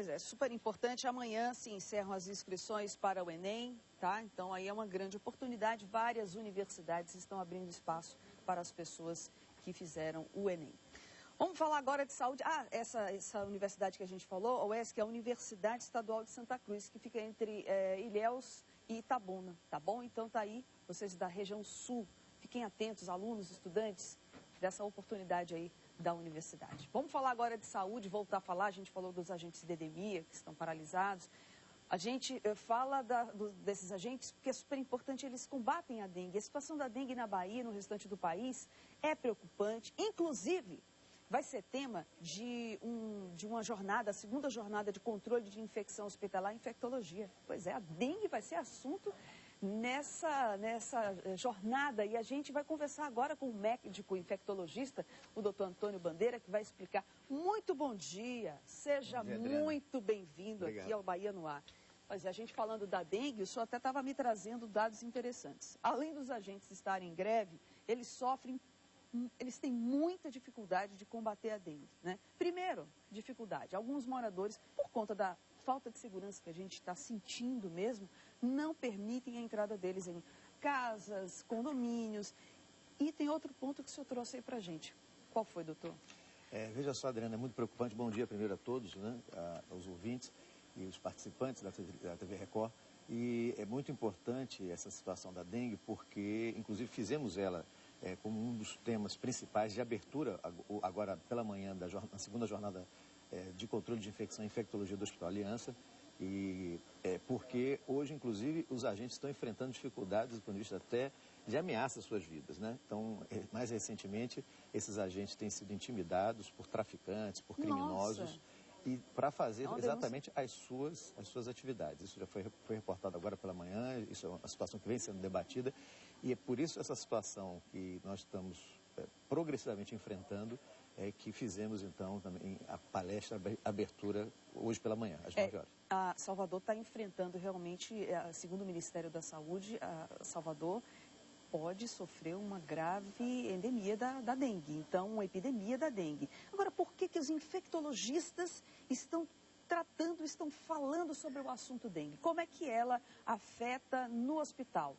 Pois é, super importante. Amanhã se encerram as inscrições para o Enem, tá? Então aí é uma grande oportunidade. Várias universidades estão abrindo espaço para as pessoas que fizeram o Enem. Vamos falar agora de saúde. Essa universidade que a gente falou, a UESC, é a Universidade Estadual de Santa Cruz, que fica entre Ilhéus e Itabuna, tá bom? Então tá aí, vocês da região sul, fiquem atentos, alunos, estudantes, dessa oportunidade aí da universidade. Vamos falar agora de saúde, voltar a falar, a gente falou dos agentes de endemia que estão paralisados. A gente fala desses agentes porque é super importante, eles combatem a dengue. A situação da dengue na Bahia e no restante do país é preocupante, inclusive vai ser tema de uma jornada, a segunda jornada de controle de infecção hospitalar e infectologia. Pois é, a dengue vai ser assunto nessa jornada, e a gente vai conversar agora com o médico infectologista, o doutor Antônio Bandeira, que vai explicar. Muito bom dia, seja muito bem-vindo aqui ao Bahia no Ar. Pois é, a gente falando da dengue, o senhor até estava me trazendo dados interessantes. Além dos agentes estarem em greve, eles têm muita dificuldade de combater a dengue, né? Primeiro, dificuldade. Alguns moradores, por conta da falta de segurança que a gente está sentindo mesmo, não permitem a entrada deles em casas, condomínios. E tem outro ponto que o senhor trouxe aí para a gente. Qual foi, doutor? Veja só, Adriana, é muito preocupante. Bom dia primeiro a todos, né, aos ouvintes e os participantes da TV Record. E é muito importante essa situação da dengue, porque, inclusive, fizemos ela como um dos temas principais de abertura, agora pela manhã, na segunda jornada de controle de infecção e infectologia do Hospital Aliança. E porque hoje, inclusive, os agentes estão enfrentando dificuldades do ponto de vista até de ameaça às suas vidas, né? Então, mais recentemente, esses agentes têm sido intimidados por traficantes, por criminosos. Nossa. E para fazer exatamente as suas atividades. Isso já foi reportado agora pela manhã, isso é uma situação que vem sendo debatida, e é por isso essa situação que nós estamos progressivamente enfrentando, que fizemos então também a palestra, a abertura hoje pela manhã, às 9 horas. A Salvador está enfrentando realmente, segundo o Ministério da Saúde, Salvador pode sofrer uma grave endemia da dengue, então uma epidemia da dengue. Agora, por que os infectologistas estão falando sobre o assunto dengue? Como é que ela afeta no hospital?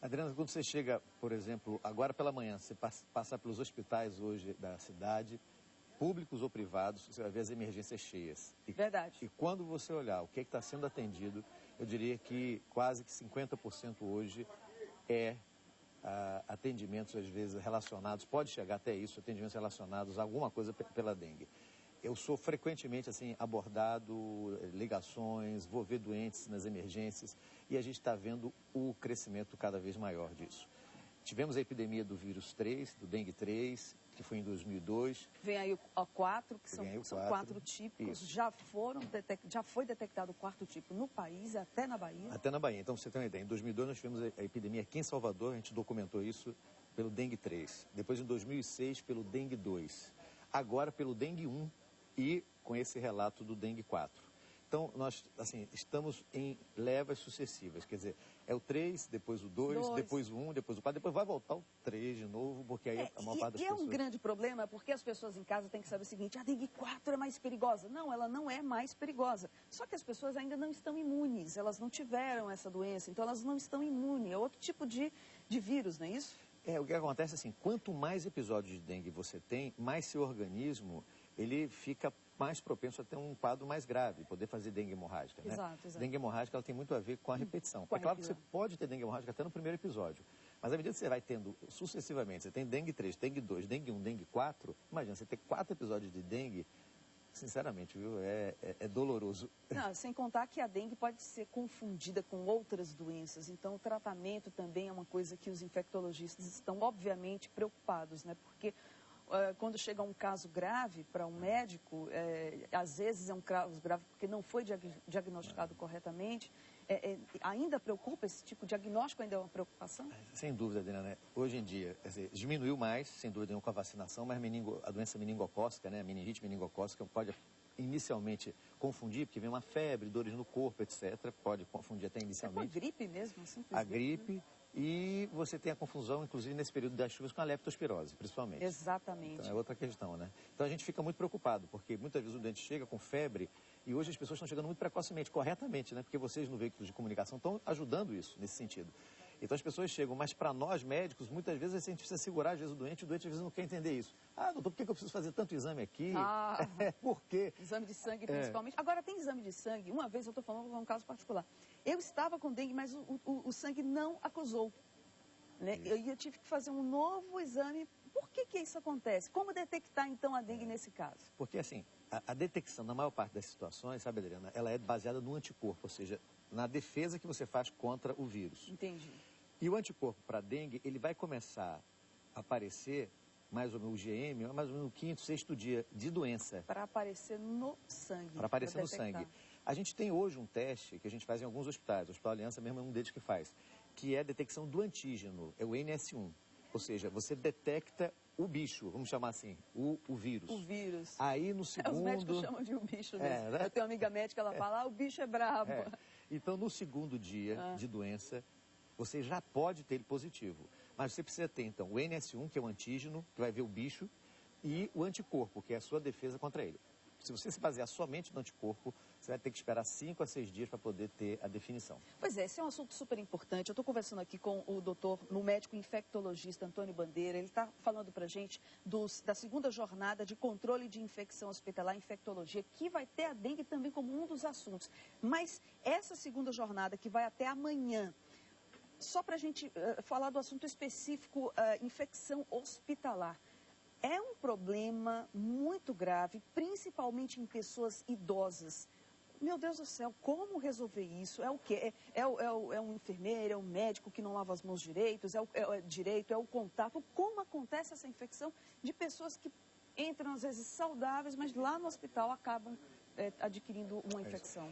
Adriana, quando você chega, por exemplo, agora pela manhã, você passar pelos hospitais hoje da cidade, públicos ou privados, você vai ver as emergências cheias. Verdade. E quando você olhar o que está sendo atendido, eu diria que quase que 50% hoje atendimentos, às vezes, relacionados, pode chegar até isso, atendimentos relacionados a alguma coisa pela dengue. Eu sou frequentemente assim abordado, ligações, vou ver doentes nas emergências e a gente está vendo o crescimento cada vez maior disso. Tivemos a epidemia do vírus 3, do dengue 3, que foi em 2002. Vem aí o 4, que são 4 típicos. Já foi detectado o 4º tipo no país, até na Bahia? Até na Bahia. Então, pra você ter uma ideia, em 2002 nós tivemos a epidemia aqui em Salvador, a gente documentou isso pelo dengue 3. Depois, em 2006, pelo dengue 2. Agora, pelo dengue 1 e com esse relato do dengue 4. Então, nós, assim, estamos em levas sucessivas, quer dizer, é o 3, depois o 2, depois o 1, depois o 4, depois vai voltar o 3 de novo, porque aí a maior parte das pessoas... E é um grande problema, porque as pessoas em casa têm que saber o seguinte, a dengue 4 é mais perigosa. Não, ela não é mais perigosa. Só que as pessoas ainda não estão imunes, elas não tiveram essa doença, então elas não estão imunes. É outro tipo de vírus, não é isso? O que acontece assim, quanto mais episódios de dengue você tem, mais seu organismo, ele fica mais propenso a ter um quadro mais grave, poder fazer dengue hemorrágica, né? Exato. Dengue hemorrágica ela tem muito a ver com a repetição. É claro que você pode ter dengue hemorrágica até no primeiro episódio, mas à medida que você vai tendo sucessivamente, você tem dengue 3, dengue 2, dengue 1, dengue 4, imagina, você ter 4 episódios de dengue, sinceramente, viu, é doloroso. Não, sem contar que a dengue pode ser confundida com outras doenças, então o tratamento também é uma coisa que os infectologistas estão obviamente preocupados, né? Porque quando chega um caso grave para um médico, às vezes é um caso grave porque não foi diagnosticado corretamente, ainda preocupa esse tipo de diagnóstico, ainda é uma preocupação? Sem dúvida, Adriana. Hoje em dia, quer dizer, diminuiu mais, sem dúvida nenhuma, com a vacinação, mas a doença meningocócica, né, a meningite meningocócica, pode inicialmente confundir, porque vem uma febre, dores no corpo, etc. Pode confundir até inicialmente. É com a gripe mesmo? A gripe. E você tem a confusão, inclusive, nesse período das chuvas, com a leptospirose, principalmente. Exatamente. Então, é outra questão, né? Então, a gente fica muito preocupado, porque muitas vezes o doente chega com febre E hoje as pessoas estão chegando muito precocemente, corretamente, né? Porque vocês no veículo de comunicação estão ajudando isso, nesse sentido. Então as pessoas chegam, mas para nós médicos, muitas vezes a gente precisa segurar, às vezes, o doente às vezes não quer entender isso. Ah, doutor, por que eu preciso fazer tanto exame aqui? Por quê? Exame de sangue, principalmente. Agora, tem exame de sangue, uma vez eu estou falando de um caso particular. Eu estava com dengue, mas o sangue não acusou. Né? Eu tive que fazer um novo exame. Por que isso acontece? Como detectar, então, a dengue nesse caso? Porque, assim, a detecção, na maior parte das situações, sabe, Adriana, ela é baseada no anticorpo, ou seja, na defesa que você faz contra o vírus. Entendi. E o anticorpo para dengue, ele vai começar a aparecer, mais ou menos o IgM, mais ou menos no quinto, sexto dia de doença. Para aparecer no sangue. Para aparecer no sangue. A gente tem hoje um teste que a gente faz em alguns hospitais, o Hospital Aliança mesmo é um deles que faz, que é a detecção do antígeno, é o NS1. Ou seja, você detecta o bicho, vamos chamar assim, o vírus. O vírus. Aí no segundo... Os médicos chamam de o bicho mesmo. Né? Eu tenho uma amiga médica, ela fala, o bicho é brabo. Então, no segundo dia de doença, você já pode ter ele positivo. Mas você precisa ter, então, o NS1, que é o antígeno, que vai ver o bicho, e o anticorpo, que é a sua defesa contra ele. Se você se basear somente no anticorpo, você vai ter que esperar 5 a 6 dias para poder ter a definição. Pois é, esse é um assunto super importante. Eu estou conversando aqui com o doutor, no médico infectologista Antônio Bandeira. Ele está falando para a gente da segunda jornada de controle de infecção hospitalar, infectologia, que vai ter a dengue também como um dos assuntos. Mas essa segunda jornada, que vai até amanhã, só para a gente falar do assunto específico, infecção hospitalar. É um problema muito grave, principalmente em pessoas idosas. Meu Deus do céu, como resolver isso? É o quê? É um enfermeiro, é um médico que não lava as mãos direitos, é o contato. Como acontece essa infecção de pessoas que entram, às vezes, saudáveis, mas lá no hospital acabam adquirindo uma infecção?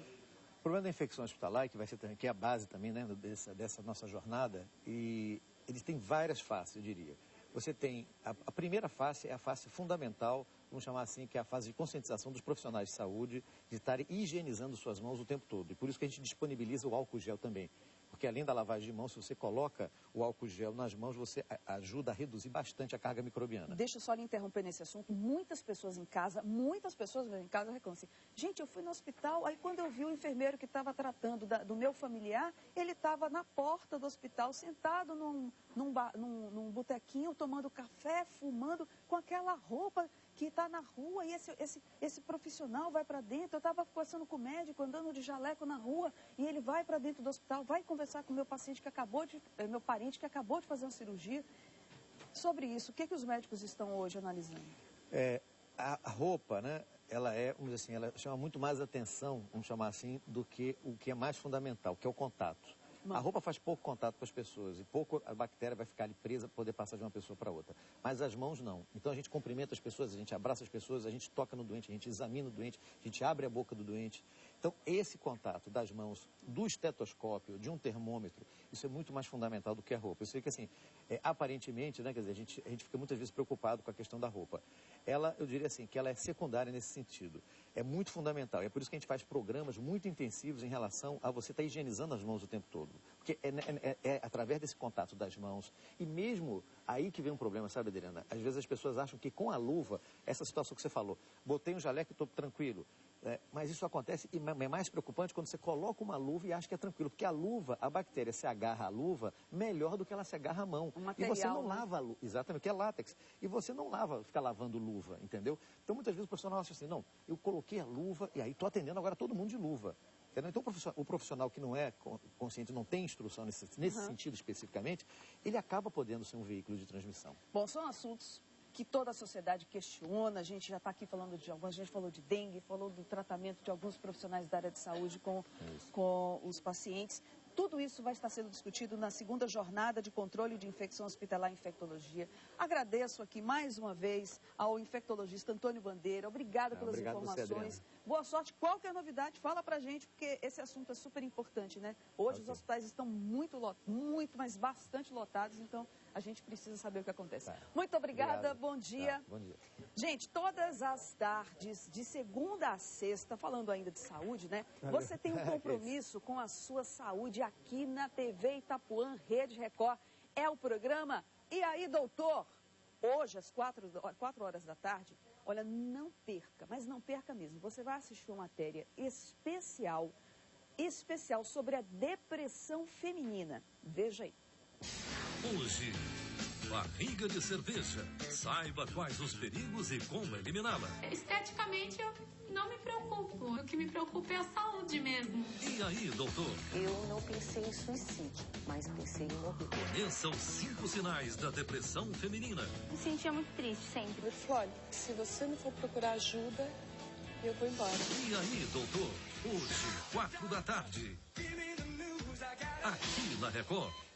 O problema da infecção hospitalar, que vai ser que é a base também, né, dessa nossa jornada, e eles têm várias faces, eu diria. Você tem, a primeira face é a face fundamental, vamos chamar assim, que é a fase de conscientização dos profissionais de saúde, de estarem higienizando suas mãos o tempo todo. E por isso que a gente disponibiliza o álcool gel também. Porque além da lavagem de mãos, se você coloca o álcool gel nas mãos, você ajuda a reduzir bastante a carga microbiana. Deixa eu só lhe interromper nesse assunto. Muitas pessoas em casa reclamam assim, gente, eu fui no hospital, aí quando eu vi o enfermeiro que estava tratando do meu familiar, ele estava na porta do hospital, sentado num botequinho, tomando café, fumando, com aquela roupa que está na rua, e esse profissional vai para dentro. Eu estava conversando com o médico, andando de jaleco na rua, e ele vai para dentro do hospital, vai conversar com o meu paciente meu parente que acabou de fazer uma cirurgia. Sobre isso, o que os médicos estão hoje analisando? A roupa, né, ela vamos dizer assim, ela chama muito mais atenção, vamos chamar assim, do que o que é mais fundamental, que é o contato. A roupa faz pouco contato com as pessoas e pouco a bactéria vai ficar ali presa para poder passar de uma pessoa para outra. Mas as mãos não. Então a gente cumprimenta as pessoas, a gente abraça as pessoas, a gente toca no doente, a gente examina o doente, a gente abre a boca do doente. Então esse contato das mãos, do estetoscópio, de um termômetro, isso é muito mais fundamental do que a roupa. Eu sei que assim, aparentemente, né, quer dizer, a gente fica muitas vezes preocupado com a questão da roupa. Eu diria assim, que ela é secundária nesse sentido. É muito fundamental. E é por isso que a gente faz programas muito intensivos em relação a você estar higienizando as mãos o tempo todo. Porque é através desse contato das mãos. E mesmo aí que vem um problema, sabe, Adriana? Às vezes as pessoas acham que com a luva, essa situação que você falou, botei um jaleco e estou tranquilo. Mas isso acontece e é mais preocupante quando você coloca uma luva e acha que é tranquilo. Porque a luva, a bactéria se agarra à luva melhor do que ela se agarra à mão. Material, e você não lava a luva. Exatamente, que é látex. E você não fica lavando luva, entendeu? Então muitas vezes o profissional acha assim, não, eu coloquei a luva e aí estou atendendo agora todo mundo de luva. Entendeu? Então o profissional que não é consciente, não tem instrução nesse sentido especificamente, ele acaba podendo ser um veículo de transmissão. Bom, são assuntos que toda a sociedade questiona. A gente já está aqui falando de alguns, a gente falou de dengue, falou do tratamento de alguns profissionais da área de saúde com os pacientes. Tudo isso vai estar sendo discutido na segunda jornada de controle de infecção hospitalar e infectologia. Agradeço aqui mais uma vez ao infectologista Antônio Bandeira. Obrigada pelas informações. Você, boa sorte. Qualquer novidade, fala pra gente, porque esse assunto é super importante, né? Hoje os hospitais estão muito, mas bastante lotados, então a gente precisa saber o que acontece. Muito obrigada, bom dia. Bom dia. Gente, todas as tardes, de segunda a sexta, falando ainda de saúde, né? Você tem um compromisso com a sua saúde aqui na TV Itapuã, Rede Record. É o programa E aí, doutor? Hoje, às 4 horas da tarde, Olha, não perca, mas não perca mesmo. Você vai assistir uma matéria especial sobre a depressão feminina. Veja aí. Hoje, barriga de cerveja. Saiba quais os perigos e como eliminá-la. Esteticamente, eu não me preocupo. O que me preocupa é a saúde mesmo. E aí, doutor? Eu não pensei em suicídio, mas pensei em morrer. Conheça os 5 sinais da depressão feminina. Me sentia muito triste sempre. Eu falei, olha, se você não for procurar ajuda, eu vou embora. E aí, doutor? Hoje, 4 da tarde. Aqui na Record.